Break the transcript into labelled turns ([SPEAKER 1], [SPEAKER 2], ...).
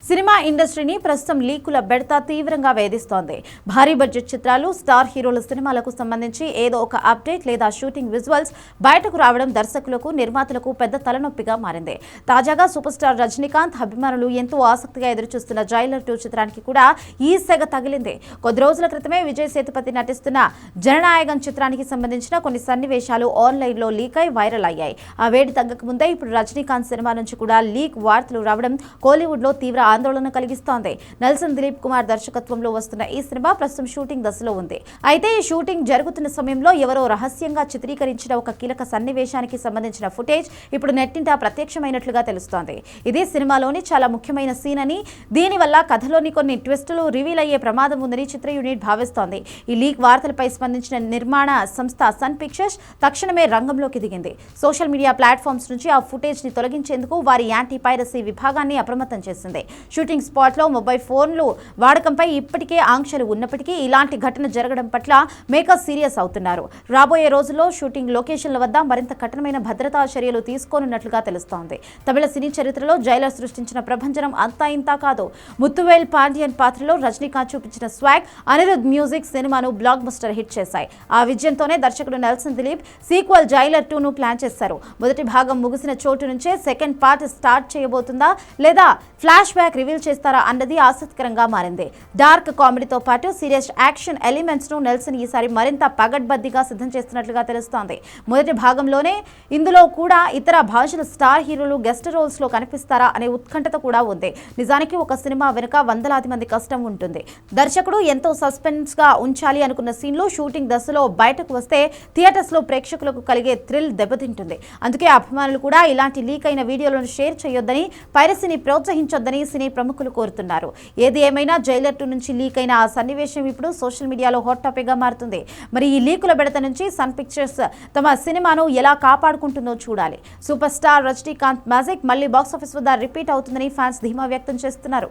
[SPEAKER 1] Cinema ఇండస్ట్రీని ప్రస్తుతం లీకుల బెడత తీవ్రంగా వేధిస్తోంది. భారీ బడ్జెట్ చిత్రాలు, స్టార్ హీరోల సినిమాలకు సంబంధించి ఏదో ఒక అప్డేట్ లేదా షూటింగ్ విజువల్స్ బయటకు రావడం దర్శకులకు, నిర్మాతలకు పెద్ద తలనొప్పిగా మారింది. తాజాగా సూపర్ స్టార్ రజనీకాంత్ అభిమానులు ఎంతో ఆసక్తిగా ఎదురుచూస్తున్న జైలర్ 2 చిత్రానికి కూడా ఈ సెగ తగిలింది. కొద్ది రోజుల క్రితమే విజయ్ సేతుపతి నటిస్తున్న జననాయకం చిత్రానికి సంబంధించిన కొన్ని సన్నివేశాలు ఆన్లైన్లో లీక్ అయి వైరల్ అయ్యాయి. ఆ వేడి తగ్గక ముందే ఇప్పుడు రజనీకాంత్ సినిమా నుంచి కూడా లీక్ వార్తలు రావడం కోలీవుడ్లో తీవ్ర ఆందోళన కలిగిస్తోంది. నెల్సన్ దిలీప్ కుమార్ దర్శకత్వంలో వస్తున్న ఈ సినిమా ప్రస్తుతం షూటింగ్ దశలో ఉంది. అయితే ఈ షూటింగ్ జరుగుతున్న సమయంలో ఎవరో రహస్యంగా చిత్రీకరించిన ఒక కీలక సన్నివేశానికి సంబంధించిన ఫుటేజ్ ఇప్పుడు నెట్టింట ప్రత్యక్షమైనట్లుగా తెలుస్తోంది. ఇది సినిమాలోని చాలా ముఖ్యమైన సీన్ అని, దీనివల్ల కథలోని కొన్ని ట్విస్టులు రివీల్ అయ్యే ప్రమాదం ఉందని చిత్ర యూనిట్ భావిస్తోంది. ఈ లీక్ వార్తలపై స్పందించిన నిర్మాణ సంస్థ సన్ పిక్చర్స్ తక్షణమే రంగంలోకి దిగింది. సోషల్ మీడియా ప్లాట్ఫామ్స్ నుంచి ఆ ఫుటేజ్ ని తొలగించేందుకు వారి యాంటీ పైరసీ విభాగాన్ని అప్రమత్తం చేసింది. షూటింగ్ స్పాట్ లో మొబైల్ ఫోన్లు వాడకంపై ఇప్పటికే ఆంక్షలు ఉన్నప్పటికీ ఇలాంటి ఘటన జరగడం పట్ల మేకర్స్ సీరియస్ అవుతున్నారు. రాబోయే రోజుల్లో షూటింగ్ లొకేషన్ల వద్ద మరింత కఠినమైన భద్రతా చర్యలు తీసుకోనున్నట్లుగా తెలుస్తోంది. తమిళ సినీ చరిత్రలో జైలర్ సృష్టించిన ప్రభంజనం అంతా ఇంతా కాదు. ముత్తువేల్ పాండ్యన్ పాత్రలో రజనీకాంత్ చూపించిన స్వాగ్, అనిరుద్ మ్యూజిక్ సినిమాను బ్లాక్ బస్టర్ హిట్ చేశాయి. ఆ విజయంతోనే దర్శకుడు నెల్సన్ దిలీప్ సీక్వెల్ జైలర్ 2ను ప్లాన్ చేశారు. మొదటి భాగం ముగిసిన చోటు నుంచే సెకండ్ పార్ట్ స్టార్ట్ చేయబోతుందా లేదా ఫ్లాష్ బ్యాక్ రివీల్ చేస్తారా అన్నది ఆసక్తికరంగా మారింది. డార్క్ కామెడీతో పాటు సీరియస్ యాక్షన్ ఎలిమెంట్స్ ను నెల్సన్ ఈసారి మరింత పగడ్బందీగా సిద్ధం చేస్తున్నట్లుగా తెలుస్తోంది. మొదటి భాగంలోనే ఇందులో కూడా ఇతర భాషల స్టార్ హీరోలు గెస్ట్ రోల్స్ లో కనిపిస్తారా అనే ఉత్కంఠత కూడా ఉంది. నిజానికి ఒక సినిమా వెనుక వందలాది మంది కష్టం ఉంటుంది. దర్శకుడు ఎంతో సస్పెన్స్ గా ఉంచాలి అనుకున్న సీన్లు షూటింగ్ దశలో బయటకు వస్తే థియేటర్స్ లో ప్రేక్షకులకు కలిగే థ్రిల్ దెబ్బతింటుంది. అందుకే అభిమానులు కూడా ఇలాంటి లీక్ అయిన వీడియోలను షేర్ చేయొద్దని, పైరసీని ప్రోత్సహించొద్దని సినీ ప్రముఖులు కోరుతున్నారు. ఏది ఏమైనా జైలర్ 2 నుంచి లీక్ అయిన ఆ సన్నివేశం ఇప్పుడు సోషల్ మీడియాలో హాట్ టాపిక్ గా మారుతుంది. మరి ఈ లీకుల బెడత నుంచి సన్ పిక్చర్స్ తమ సినిమాను ఎలా కాపాడుకుంటుందో చూడాలి. సూపర్ స్టార్ రజనీకాంత్ మ్యాజిక్ మళ్ళీ బాక్సాఫీస్ వద్ద రిపీట్ అవుతుందని ఫ్యాన్స్ ధీమా వ్యక్తం చేస్తున్నారు.